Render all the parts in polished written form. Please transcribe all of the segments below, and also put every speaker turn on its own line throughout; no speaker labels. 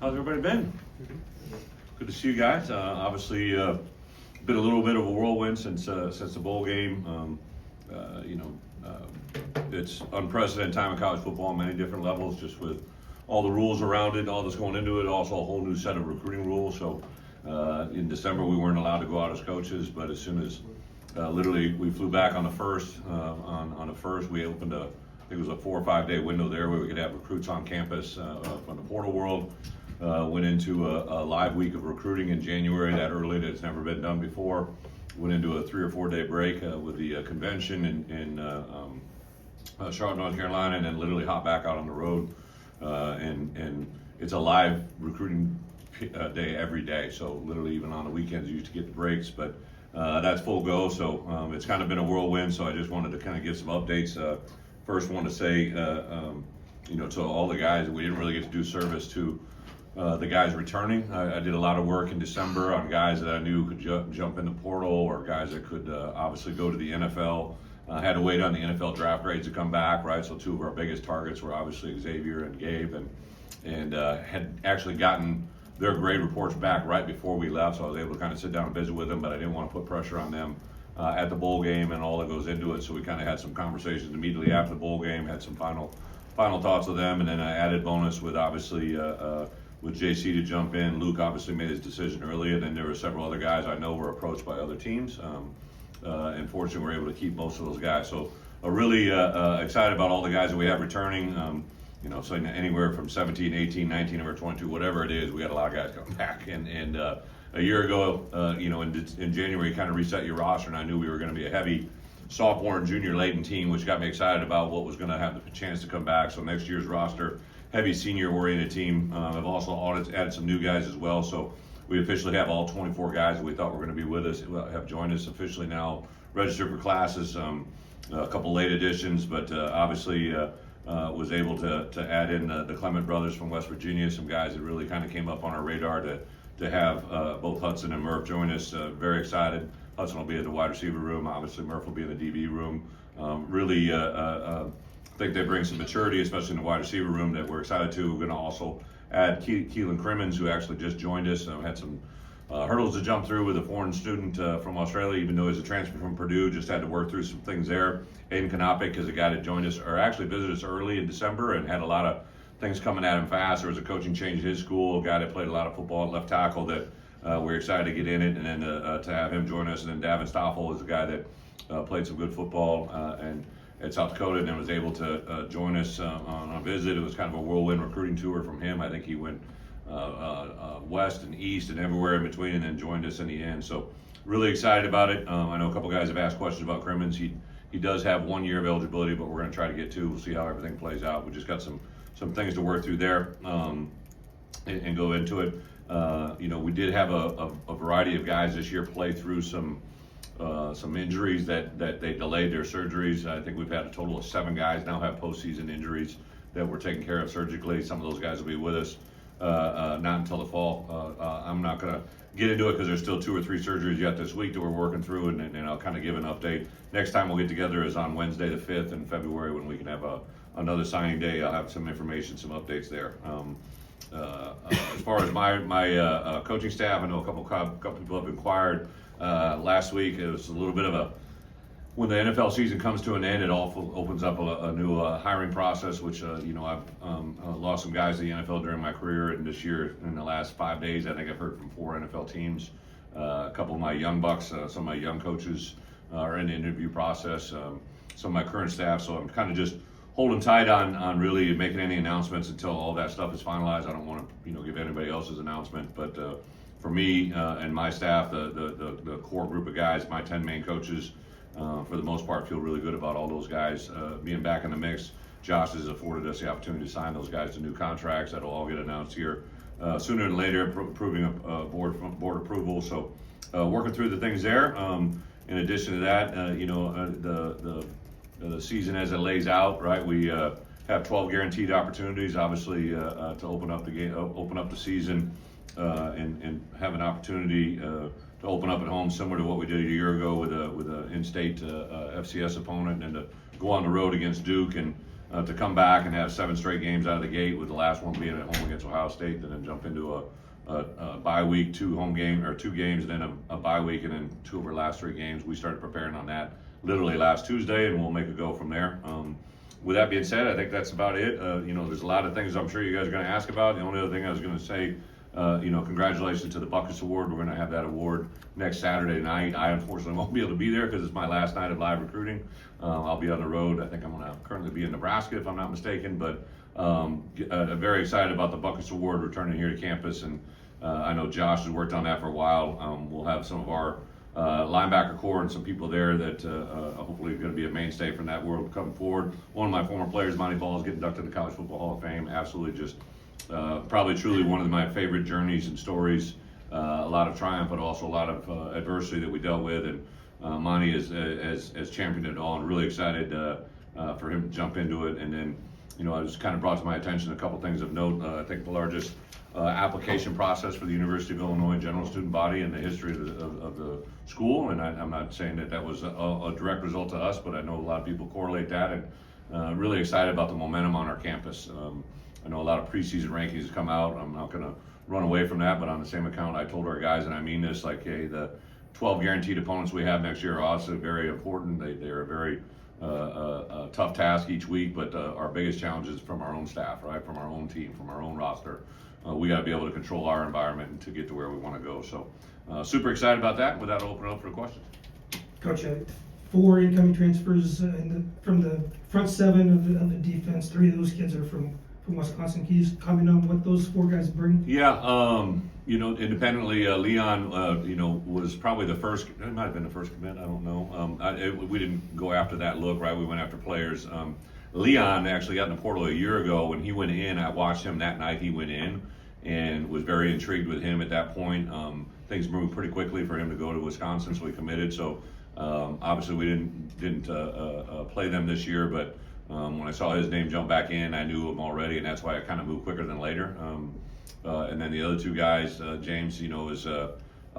How's everybody been? Good to see you guys. Obviously, been a little bit of a whirlwind since the bowl game. It's unprecedented time in college football on many different levels, just with all the rules around it, all that's going into it. Also, a whole new set of recruiting rules. So, in December, we weren't allowed to go out as coaches, but as soon as literally we flew back on the first, we opened I think it was a 4 or 5 day window there where we could have recruits on campus from the portal world. Went into a live week of recruiting in January, that early, that's never been done before. Went into a 3 or 4 day break with the convention in Charlotte, North Carolina, and then literally hop back out on the road. And it's a live recruiting day every day. So literally even on the weekends you used to get the breaks, but that's full go. So it's kind of been a whirlwind. So I just wanted to kind of give some updates. First, want to say, to all the guys, we didn't really get to do service to the guys returning. I did a lot of work in December on guys that I knew could jump in the portal, or guys that could obviously go to the NFL. Had to wait on the NFL draft grades to come back, right? So two of our biggest targets were obviously Xavier and Gabe, and had actually gotten their grade reports back right before we left, so I was able to kind of sit down and visit with them, but I didn't want to put pressure on them at the bowl game and all that goes into it. So we kind of had some conversations immediately after the bowl game, had some final thoughts with them, and then I added bonus with obviously with JC to jump in. Luke obviously made his decision early, and then there were several other guys I know were approached by other teams. And fortunately, we're able to keep most of those guys. So really excited about all the guys that we have returning. So anywhere from 17, 18, 19, or 22, whatever it is, we got a lot of guys coming back. And a year ago, in January, kind of reset your roster, and I knew we were going to be a heavy sophomore and junior laden team, which got me excited about what was going to have the chance to come back. So next year's roster, heavy senior-oriented team. I've also added some new guys as well. So we officially have all 24 guys that we thought were going to be with us have joined us officially now, registered for classes. A couple late additions, but obviously was able to add in the Clement brothers from West Virginia, some guys that really kind of came up on our radar to have both Hudson and Murph join us. Very excited. Hudson will be in the wide receiver room. Obviously, Murph will be in the DB room. Really think they bring some maturity, especially in the wide receiver room, that we're excited to. We're going to also add Keelan Crimmins, who actually just joined us. Had some hurdles to jump through with a foreign student from Australia, even though he's a transfer from Purdue. Just had to work through some things there. Aiden Kanopik is a guy that joined us, or actually visited us early in December, and had a lot of things coming at him fast. There was a coaching change at his school, a guy that played a lot of football at left tackle that we're excited to get in it, and then to have him join us. And then Davin Stoffel is a guy that played some good football and at South Dakota, and then was able to join us on a visit. It was kind of a whirlwind recruiting tour from him. I think he went west and east and everywhere in between, and then joined us in the end. So really excited about it. I know a couple guys have asked questions about Crimmins. He does have 1 year of eligibility, but we're going to try to get 2. We'll see how everything plays out. We just got some things to work through there and go into it. We did have a variety of guys this year play through some injuries that they delayed their surgeries. I think we've had a total of 7 guys now have postseason injuries that were taken care of surgically. Some of those guys will be with us not until the fall. I'm not going to get into it because there's still 2 or 3 surgeries yet this week that we're working through, and I'll kind of give an update. Next time we'll get together is on Wednesday the 5th in February, when we can have another signing day. I'll have some information, some updates there. As far as my coaching staff, I know a couple people have inquired. Last week it was a little bit of when the NFL season comes to an end, it all opens up a new hiring process, which I've lost some guys to the NFL during my career, and this year in the last 5 days I think I've heard from 4 NFL teams. A couple of my young bucks, some of my young coaches are in the interview process. Some of my current staff, so I'm kind of just holding tight on really making any announcements until all that stuff is finalized. I don't want to give anybody else's announcement, but for me and my staff, the core group of guys, my 10 main coaches, for the most part, feel really good about all those guys being back in the mix. Josh has afforded us the opportunity to sign those guys to new contracts that'll all get announced here sooner than later, proving a board approval. So working through the things there. In addition to that, the season as it lays out, right? We have 12 guaranteed opportunities, obviously, to open up the season, and have an opportunity to open up at home, similar to what we did a year ago with a in-state FCS opponent, and to go on the road against Duke and to come back and have 7 straight games out of the gate, with the last one being at home against Ohio State, and then jump into a bye week, 2 games, and then a bye week, and then 2 of our last 3 games. We started preparing on that literally last Tuesday, and we'll make a go from there. With that being said, I think that's about it. There's a lot of things I'm sure you guys are going to ask about. The only other thing I was going to say, congratulations to the Buckets Award. We're going to have that award next Saturday night. I unfortunately won't be able to be there because it's my last night of live recruiting. I'll be on the road. I think I'm going to currently be in Nebraska, if I'm not mistaken. But I'm very excited about the Buckets Award returning here to campus. And I know Josh has worked on that for a while. We'll have some of our linebacker core and some people there that hopefully are going to be a mainstay from that world coming forward. One of my former players, Monty Ball, is getting inducted to the College Football Hall of Fame. Absolutely just probably truly one of my favorite journeys and stories. A lot of triumph, but also a lot of adversity that we dealt with. And Monty has championed it all, and really excited for him to jump into it. And then, I just kind of brought to my attention a couple things of note. I think the largest application process for the University of Illinois general student body in the history of the school, and I'm not saying that was a direct result to us, but I know a lot of people correlate that, and really excited about the momentum on our campus. I know a lot of preseason rankings have come out. I'm not going to run away from that, but on the same account, I told our guys, and I mean this, like, hey, the 12 guaranteed opponents we have next year are also very important. They're a very tough task each week, but our biggest challenge is from our own staff, right? From our own team, from our own roster. We got to be able to control our environment and to get to where we want to go. So super excited about that. With that, I'll open it up for questions.
Coach, 4 incoming transfers from the front 7 of the defense. 3 of those kids are from Wisconsin. Can you just comment on what those 4 guys bring?
Yeah, independently, Leon, was probably the first. It might have been the first commit. I don't know. We didn't go after that look, right? We went after players. Leon actually got in the portal a year ago. When he went in, I watched him that night. He went in and was very intrigued with him at that point. Things moved pretty quickly for him to go to Wisconsin, so we committed. So obviously we didn't play them this year, but when I saw his name jump back in, I knew him already, and that's why I kind of moved quicker than later. And then the other 2 guys, James, is a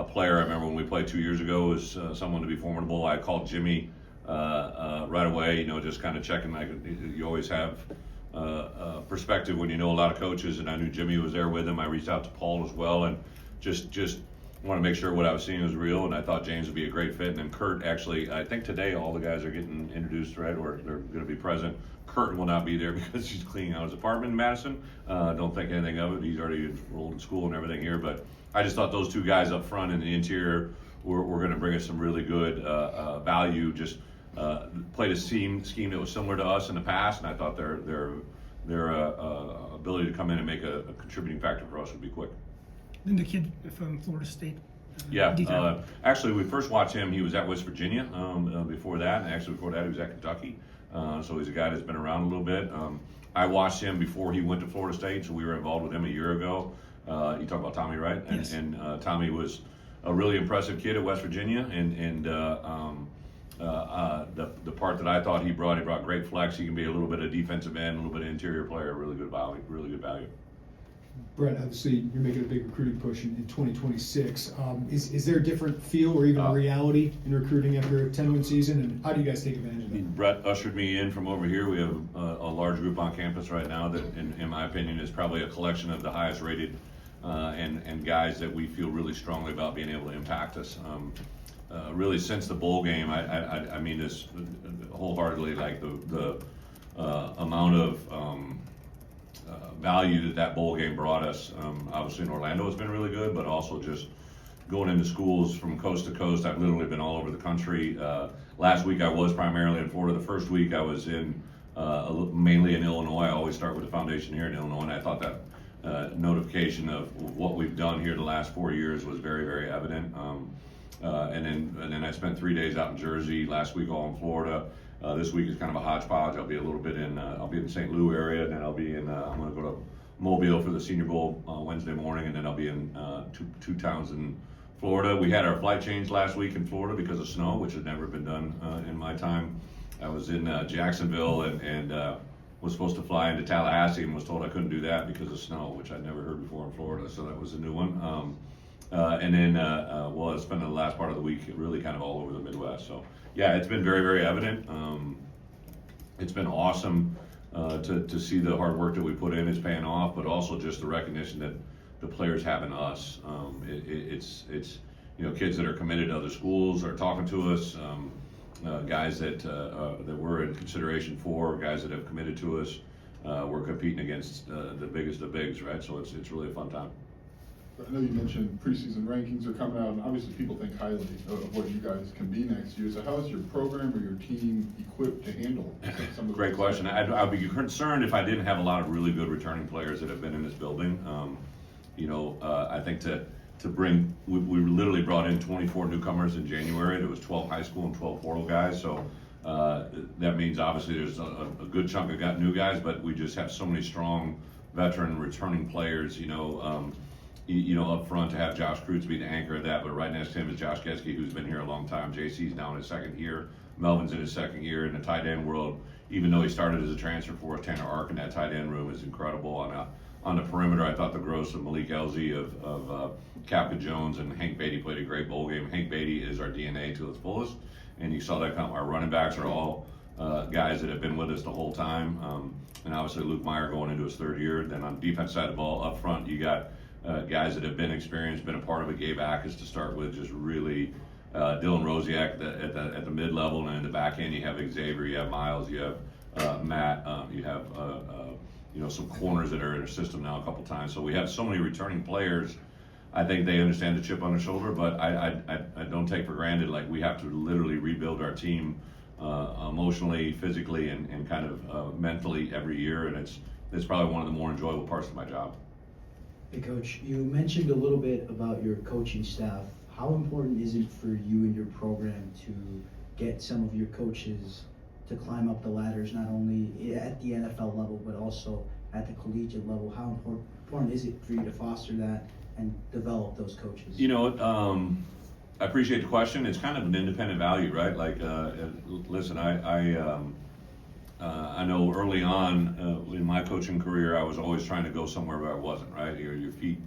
player. I remember when we played 2 years ago, was someone to be formidable. I called Jimmy right away, just kind of checking. You always have perspective when you know a lot of coaches, and I knew Jimmy was there with him. I reached out to Paul as well, and just want to make sure what I was seeing was real, and I thought James would be a great fit. And then Kurt, actually, I think today all the guys are getting introduced, right, or they're going to be present. Kurt will not be there because he's cleaning out his apartment in Madison. Don't think anything of it. He's already enrolled in school and everything here, but I just thought those 2 guys up front in the interior were going to bring us some really good value. Just played a scheme that was similar to us in the past, and I thought their ability to come in and make a contributing factor for us would be quick.
Then the kid from Florida State.
Yeah, actually, we first watched him. He was at West Virginia before that, and actually before that, he was at Kentucky. So he's a guy that's been around a little bit. I watched him before he went to Florida State, so we were involved with him a year ago. You talk about Tommy, right?
Yes.
And Tommy was a really impressive kid at West Virginia, and the part that I thought he brought great flex. He can be a little bit of defensive end, a little bit of interior player, really good value.
Brett, obviously you're making a big recruiting push in 2026. Is there a different feel or even a reality in recruiting after a 10-win season, and how do you guys take advantage of that?
Brett ushered me in from over here. We have a large group on campus right now that, in my opinion, is probably a collection of the highest rated and guys that we feel really strongly about being able to impact us. Really, since the bowl game, I mean this wholeheartedly, like the amount of value that bowl game brought us. Obviously in Orlando has been really good, but also just going into schools from coast to coast. I've literally been all over the country. Last week I was primarily in Florida. The first week I was in mainly in Illinois. I always start with the foundation here in Illinois, and I thought that notification of what we've done here the last 4 years was very, very evident. And then I spent 3 days out in Jersey, last week all in Florida. This week is kind of a hodgepodge. I'll be a little bit in the St. Louis area, and then I'll be in, I'm going to go to Mobile for the Senior Bowl Wednesday morning, and then I'll be in two towns in Florida. We had our flight change last week in Florida because of snow, which had never been done in my time. I was in Jacksonville and was supposed to fly into Tallahassee and was told I couldn't do that because of snow, which I'd never heard before in Florida, so that was a new one. And then, I spent the last part of the week really kind of all over the Midwest. So, yeah, it's been very, very evident. It's been awesome to see the hard work that we put in is paying off, but also just the recognition that the players have in us. It's kids that are committed to other schools are talking to us, guys that we're in consideration for, guys that have committed to us. We're competing against the biggest of bigs, right? So it's really a fun time.
I know you mentioned preseason rankings are coming out, and obviously people think highly of what you guys can be next year. So how is your program or your team equipped to handle some of the
Great question. I'd be concerned if I didn't have a lot of really good returning players that have been in this building. I think to bring, we literally brought in 24 newcomers in January. There was 12 high school and 12 portal guys. So that means obviously there's a good chunk of new guys, but we just have so many strong veteran returning players. Up front to have Josh Kreutz be the anchor of that, but right next to him is Josh Geske, who's been here a long time. JC's now in his second year. Melvin's in his second year in the tight end world. Even though he started as a transfer for us, Tanner Ark in that tight end room is incredible. On the perimeter, I thought the growth of Malik Elzy, of Kapka Jones, and Hank Beatty played a great bowl game. Hank Beatty is our DNA to its fullest, and you saw that come. Our running backs are all guys that have been with us the whole time, and obviously Luke Meyer going into his third year. Then on the defense side of the ball, up front, you got guys that have been experienced, been a part of it. Gabe Ackus to start with, just really Dylan Rosiak at the mid level, and in the back end you have Xavier, you have Miles, you have Matt, you have some corners that are in our system now a couple times. So we have so many returning players. I think they understand the chip on their shoulder, but I don't take for granted, like, we have to literally rebuild our team emotionally, physically, and kind of mentally every year, and it's probably one of the more enjoyable parts of my job.
Hey Coach, you mentioned a little bit about your coaching staff. How important is it for you and your program to get some of your coaches to climb up the ladders, not only at the NFL level, but also at the collegiate level? How important is it for you to foster that and develop those coaches?
I appreciate the question. It's kind of an independent value, right? Like, listen, I know early on in my coaching career, I was always trying to go somewhere where I wasn't, right? Your feet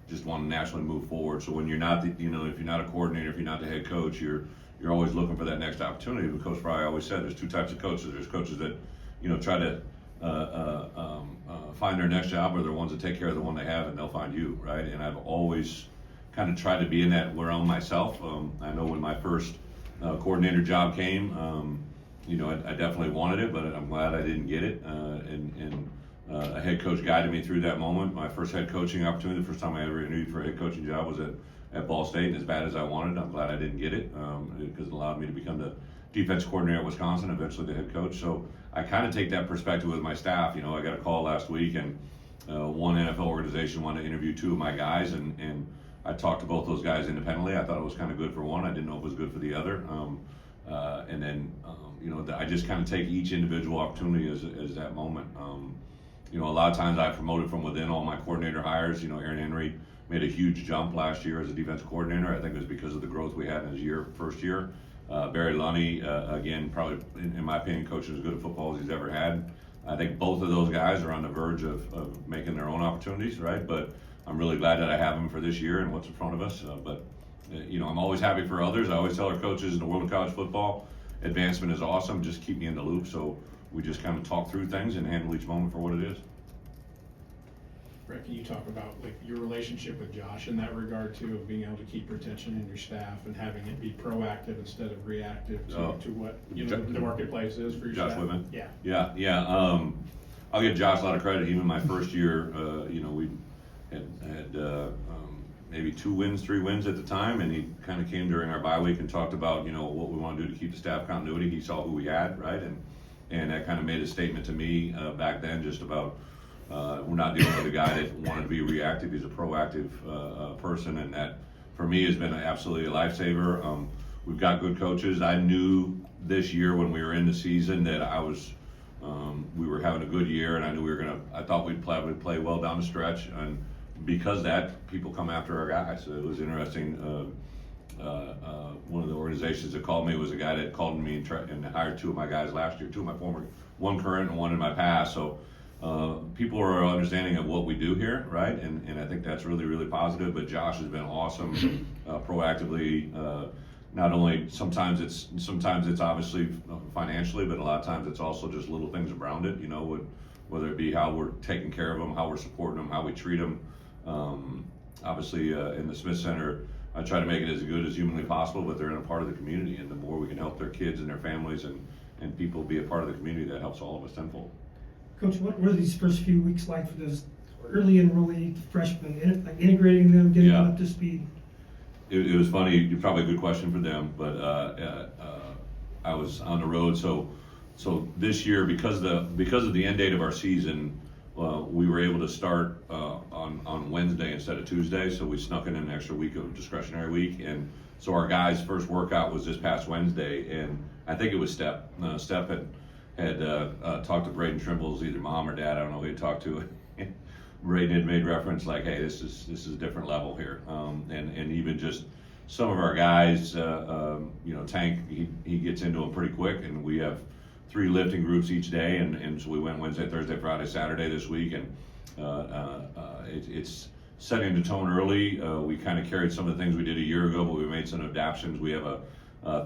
just want to naturally move forward. So when you're not, if you're not a coordinator, if you're not the head coach, you're always looking for that next opportunity. But Coach Fry always said there's two types of coaches. There's coaches that, try to find their next job, or they're ones that take care of the one they have, and they'll find you, right? And I've always kind of tried to be in that realm myself. I know when my first coordinator job came, I definitely wanted it, but I'm glad I didn't get it. And a head coach guided me through that moment. My first head coaching opportunity, the first time I ever interviewed for a head coaching job, was at Ball State, and as bad as I wanted, I'm glad I didn't get it, because it allowed me to become the defense coordinator at Wisconsin, eventually the head coach. So I kind of take that perspective with my staff. I got a call last week, and one NFL organization wanted to interview two of my guys, and I talked to both those guys independently. I thought it was kind of good for one. I didn't know if it was good for the other. And then, I just kind of take each individual opportunity as that moment. A lot of times I promoted from within all my coordinator hires. Aaron Henry made a huge jump last year as a defense coordinator. I think it was because of the growth we had in his first year. Barry Lunny, again, probably, in my opinion, coaching as good at football as he's ever had. I think both of those guys are on the verge of making their own opportunities, right? But I'm really glad that I have them for this year and what's in front of us. I'm always happy for others. I always tell our coaches in the world of college football, advancement is awesome. Just keep me in the loop. So we just kind of talk through things and handle each moment for what it is.
Brett, can you talk about your relationship with Josh in that regard too, of being able to keep retention in your staff and having it be proactive instead of reactive to what the marketplace is for your
Josh
staff?
Whitman?
Yeah.
I'll give Josh a lot of credit. Even my first year, we had maybe 2 wins, 3 wins at the time, and he kind of came during our bye week and talked about what we want to do to keep the staff continuity. He saw who we had, right, and that kind of made a statement to me back then, just about we're not dealing with a guy that wanted to be reactive. He's a proactive person, and that for me has been absolutely a lifesaver. We've got good coaches. I knew this year when we were in the season that we were having a good year, and I knew I thought we'd play well down the stretch, and because that, people come after our guys. So it was interesting. One of the organizations that called me was a guy that called me and hired 2 of my guys last year, 2 of my former, one current and one in my past. So people are understanding of what we do here, right? And I think that's really, really positive. But Josh has been awesome, proactively not only sometimes it's obviously financially, but a lot of times it's also just little things around it, you know, whether it be how we're taking care of them, how we're supporting them, how we treat them. Obviously, in the Smith Center, I try to make it as good as humanly possible, but they're in a part of the community, and the more we can help their kids and their families and people be a part of the community, that helps all of us tenfold.
Coach, what were these first few weeks like for those early enrollee freshmen, like integrating them, getting them
Yeah.
up to speed?
It was funny, probably a good question for them, but I was on the road, so this year, because of the end date of our season, we were able to start on Wednesday instead of Tuesday, so we snuck in an extra week of discretionary week, and so our guys' first workout was this past Wednesday, and I think it was Steph. Steph had talked to Braden Trimble's either mom or dad, I don't know who he talked to. Braden had made reference like, hey, this is a different level here, and even just some of our guys, you know, Tank, he gets into them pretty quick, and we have 3 lifting groups each day, and so we went Wednesday, Thursday, Friday, Saturday this week, and it's setting the tone early. We kind of carried some of the things we did a year ago, but we made some adaptations. We have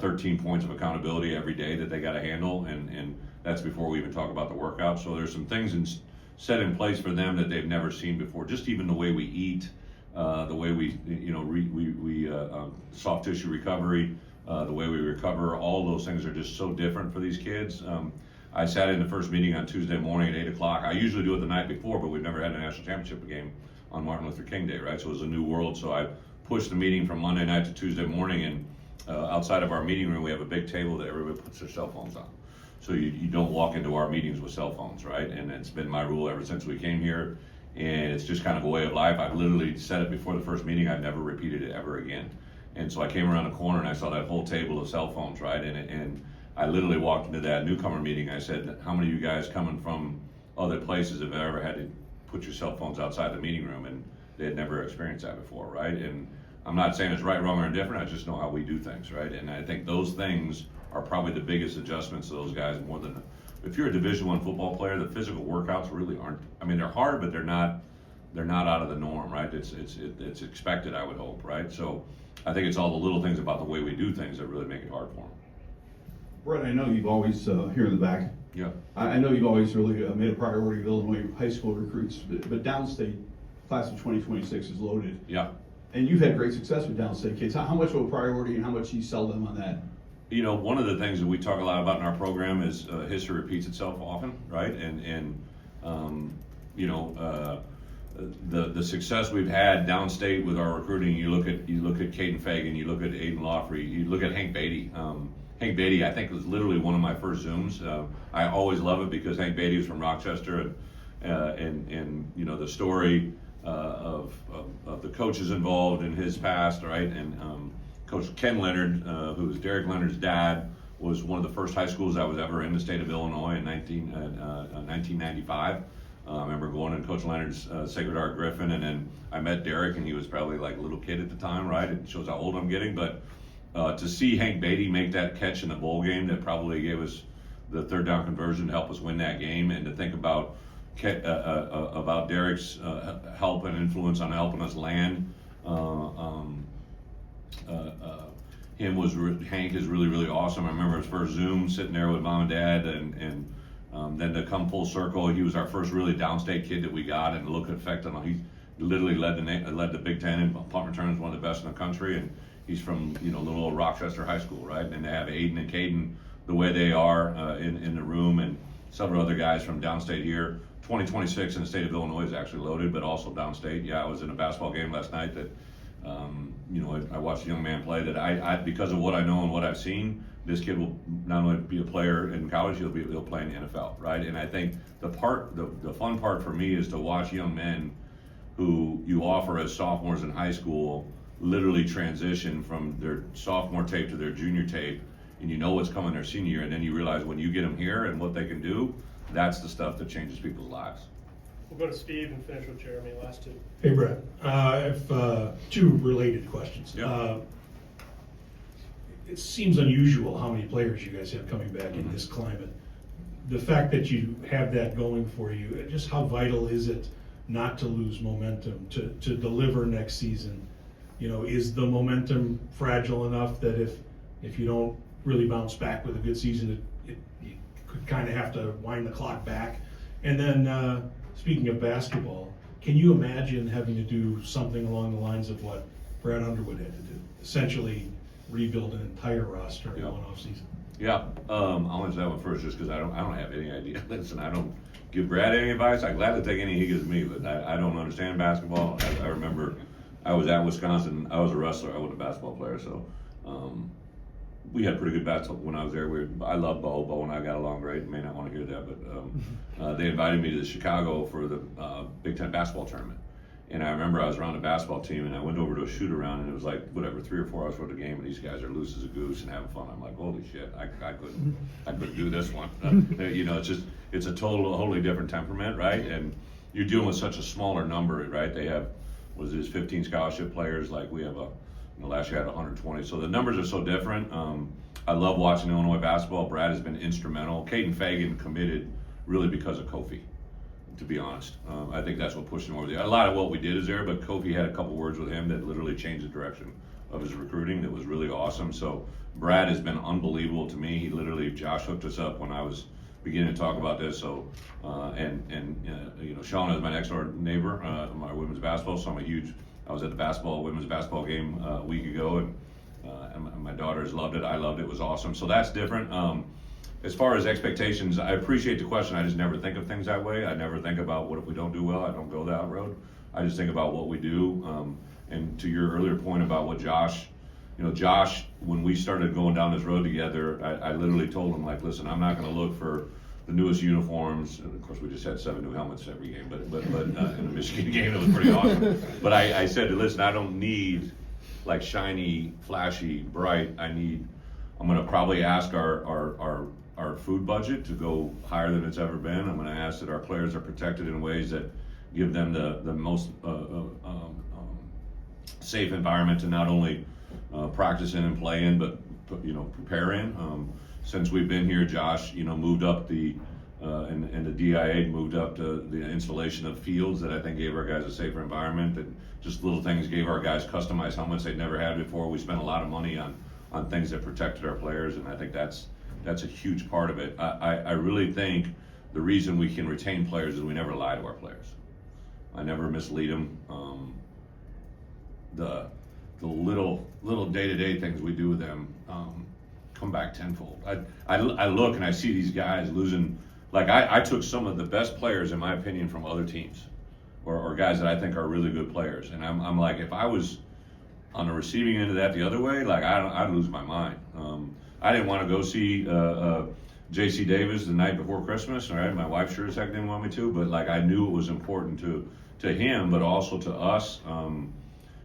13 points of accountability every day that they got to handle, and that's before we even talk about the workout. So there's some things set in place for them that they've never seen before. Just even the way we eat, the way we, you know, soft tissue recovery, the way we recover, all those things are just so different for these kids. I sat in the first meeting on Tuesday morning at 8 o'clock. I usually do it the night before, but we've never had a national championship game on Martin Luther King Day, right? So it was a new world. So I pushed the meeting from Monday night to Tuesday morning, and outside of our meeting room, we have a big table that everybody puts their cell phones on. So you don't walk into our meetings with cell phones, right? And it's been my rule ever since we came here, and it's just kind of a way of life. I've literally said it before the first meeting. I've never repeated it ever again. And so I came around the corner and I saw that whole table of cell phones, right? And I literally walked into that newcomer meeting. I said, how many of you guys coming from other places have ever had to put your cell phones outside the meeting room? And they had never experienced that before, right? And I'm not saying it's right, wrong, or indifferent. I just know how we do things, right? And I think those things are probably the biggest adjustments to those guys, more than, if you're a Division I football player, the physical workouts really aren't, I mean, they're hard, but they're not out of the norm, right? It's expected, I would hope, right? So I think it's all the little things about the way we do things that really make it hard for them.
Brett, I know you've always, here in the back,
Yeah.
I know you've always really made a priority of Illinois high school recruits, but downstate class of 2026 is loaded.
Yeah.
And you've had great success with downstate kids. How much of a priority and how much do you sell them on that?
You know, one of the things that we talk a lot about in our program is history repeats itself often, right? And you know, the success we've had downstate with our recruiting. You look at Caden Fagan, you look at Aiden Lawfrey, you look at Hank Beatty. Hank Beatty, I think, was literally one of my first Zooms. I always love it because Hank Beatty was from Rochester, and you know the story of the coaches involved in his past, right? And Coach Ken Leonard, who was Derek Leonard's dad, was one of the first high schools I was ever in the state of Illinois in 1995. I remember going in Coach Leonard's Sacred Heart Griffin, and then I met Derek, and he was probably like a little kid at the time, right? It shows how old I'm getting, but to see Hank Beatty make that catch in the bowl game that probably gave us the third down conversion to help us win that game, and to think about Derek's help and influence on helping us land. Hank is really, really awesome. I remember his first Zoom sitting there with mom and dad, and then to come full circle, he was our first really downstate kid that we got, and look at effect on him. He literally led the Big Ten in punt returns, one of the best in the country, and he's from, you know, little old Rochester High School, right? And to have Aiden and Caden the way they are in the room, and several other guys from downstate here. 2026 in the state of Illinois is actually loaded, but also downstate. Yeah, I was in a basketball game last night that, you know, I watched a young man play that I because of what I know and what I've seen, this kid will not only be a player in college, he'll play in the NFL, right? And I think the fun part for me is to watch young men who you offer as sophomores in high school literally transition from their sophomore tape to their junior tape, and you know what's coming their senior year, and then you realize when you get them here and what they can do, that's the stuff that changes people's lives.
We'll go to Steve and finish with Jeremy, last two.
Hey, Brett. I have two related questions.
Yeah.
It seems unusual how many players you guys have coming back in this climate. The fact that you have that going for you, just how vital is it not to lose momentum, to deliver next season? You know, is the momentum fragile enough that if if you don't really bounce back with a good season, you could kind of have to wind the clock back. And then, speaking of basketball, can you imagine having to do something along the lines of what Brad Underwood had to do? Essentially rebuild an entire roster in one offseason?
Yeah, I'll answer that one first, just because I don't have any idea. Listen, I don't give Brad any advice. I'm glad to take any he gives me, but I don't understand basketball. I remember I was at Wisconsin. I was a wrestler. I wasn't a basketball player, so we had pretty good basketball when I was there. I love Bo. Bo and I got along great. You may not want to hear that, but they invited me to Chicago for the Big Ten basketball tournament. And I remember I was around the basketball team, and I went over to a shoot around, and it was like, whatever, 3 or 4 hours for the game, and these guys are loose as a goose and having fun. I'm like, holy shit, I couldn't do this one. You know, it's a totally different temperament, right? And you're dealing with such a smaller number, right? They have, 15 scholarship players, like we have last year had 120. So the numbers are so different. I love watching Illinois basketball. Brad has been instrumental. Caden Fagan committed really because of Kofi, to be honest. I think that's what pushed him over there. A lot of what we did is there, but Kofi had a couple words with him that literally changed the direction of his recruiting. That was really awesome. So Brad has been unbelievable to me. He literally, Josh hooked us up when I was beginning to talk about this. So, Shauna is my next door neighbor, my women's basketball. So I was at the women's basketball game a week ago, and my daughters loved it. I loved it. It was awesome. So that's different. As far as expectations, I appreciate the question. I just never think of things that way. I never think about what if we don't do well. I don't go that road. I just think about what we do. And to your earlier point about what Josh, when we started going down this road together, I literally told him, like, listen, I'm not going to look for the newest uniforms. And of course, we just had 7 new helmets every game, but in the Michigan game, it was pretty awesome. But I said, listen, I don't need like shiny, flashy, bright. I'm going to probably ask our food budget to go higher than it's ever been. I'm going to ask that our players are protected in ways that give them the most safe environment to not only practice in and play in, but prepare in. Since we've been here, Josh, moved up and the DIA moved up to the installation of fields that I think gave our guys a safer environment. That just little things gave our guys customized helmets they'd never had before. We spent a lot of money on things that protected our players, and I think that's a huge part of it. I really think the reason we can retain players is we never lie to our players. I never mislead them. The little day-to-day things we do with them come back tenfold. I look and I see these guys losing. Like I took some of the best players, in my opinion, from other teams, or guys that I think are really good players, and I'm like, if I was on the receiving end of that the other way, like I'd lose my mind. I didn't want to go see J.C. Davis the night before Christmas. All right, my wife sure as heck didn't want me to, but like I knew it was important to him, but also to us.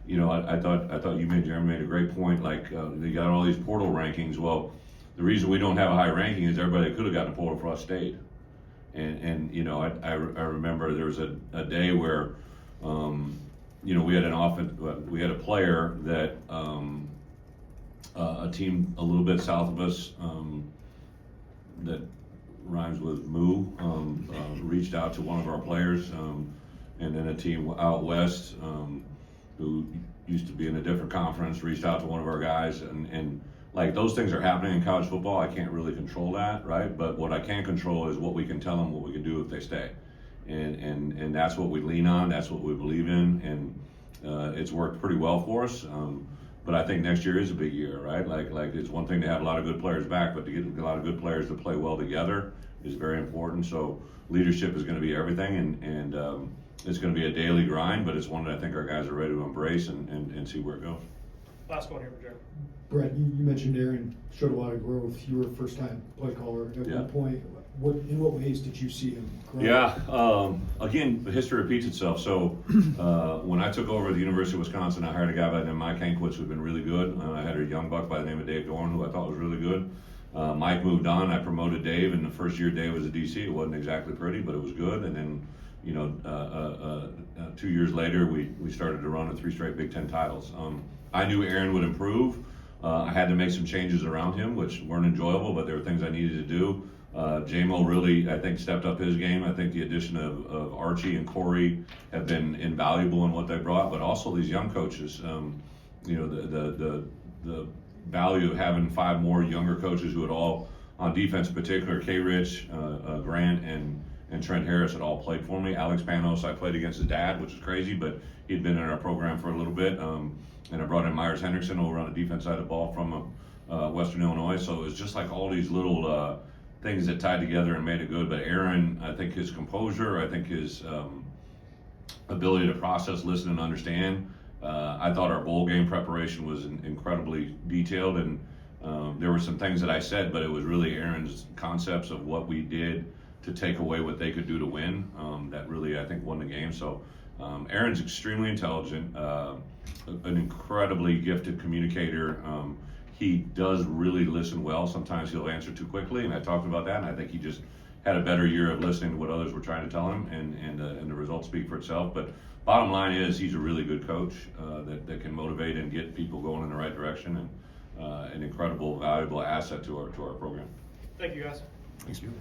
I thought Jeremy made a great point. Like they got all these portal rankings. Well, the reason we don't have a high ranking is everybody that could have gotten a portal for us stayed. And I remember there was a day where we had a player that a team a little bit south of us that rhymes with Moo reached out to one of our players, and then a team out west who used to be in a different conference reached out to one of our guys, and like those things are happening in college football. I can't really control that, right? But what I can control is what we can tell them, what we can do if they stay, and that's what we lean on. That's what we believe in, and it's worked pretty well for us. But I think next year is a big year, right? Like it's one thing to have a lot of good players back, but to get a lot of good players to play well together is very important. So leadership is going to be everything, and it's going to be a daily grind, but it's one that I think our guys are ready to embrace and see where it goes.
Last one here for Jeremy.
Brett, you mentioned Aaron showed a lot of growth. You were a first-time play caller at one point. In what ways did you see him grow?
Yeah, again, history repeats itself. So when I took over at the University of Wisconsin, I hired a guy by the name of Mike Hankwitz who'd been really good. I had a young buck by the name of Dave Dorn who I thought was really good. Mike moved on. I promoted Dave, and the first year Dave was a DC. It wasn't exactly pretty, but it was good. And then 2 years later, we started to run 3 straight Big Ten titles. I knew Aaron would improve. I had to make some changes around him, which weren't enjoyable, but there were things I needed to do. J-Mo really, I think, stepped up his game. I think the addition of Archie and Corey have been invaluable in what they brought, but also these young coaches. The value of having 5 more younger coaches who had all, on defense in particular, K-Rich, Grant, and Trent Harris had all played for me. Alex Panos, I played against his dad, which is crazy, but he'd been in our program for a little bit. And I brought in Myers Hendrickson over on the defense side of the ball from Western Illinois. So it was just like all these little things that tied together and made it good. But Aaron, I think his composure, I think his ability to process, listen, and understand. I thought our bowl game preparation was incredibly detailed, and there were some things that I said, but it was really Aaron's concepts of what we did to take away what they could do to win that really, I think, won the game. So Aaron's extremely intelligent, an incredibly gifted communicator. He does really listen well. Sometimes he'll answer too quickly, and I talked about that, and I think he just had a better year of listening to what others were trying to tell him, and the results speak for itself. But bottom line is, he's a really good coach that can motivate and get people going in the right direction, and an incredible, valuable asset to our program.
Thank you, guys.
Thanks, you.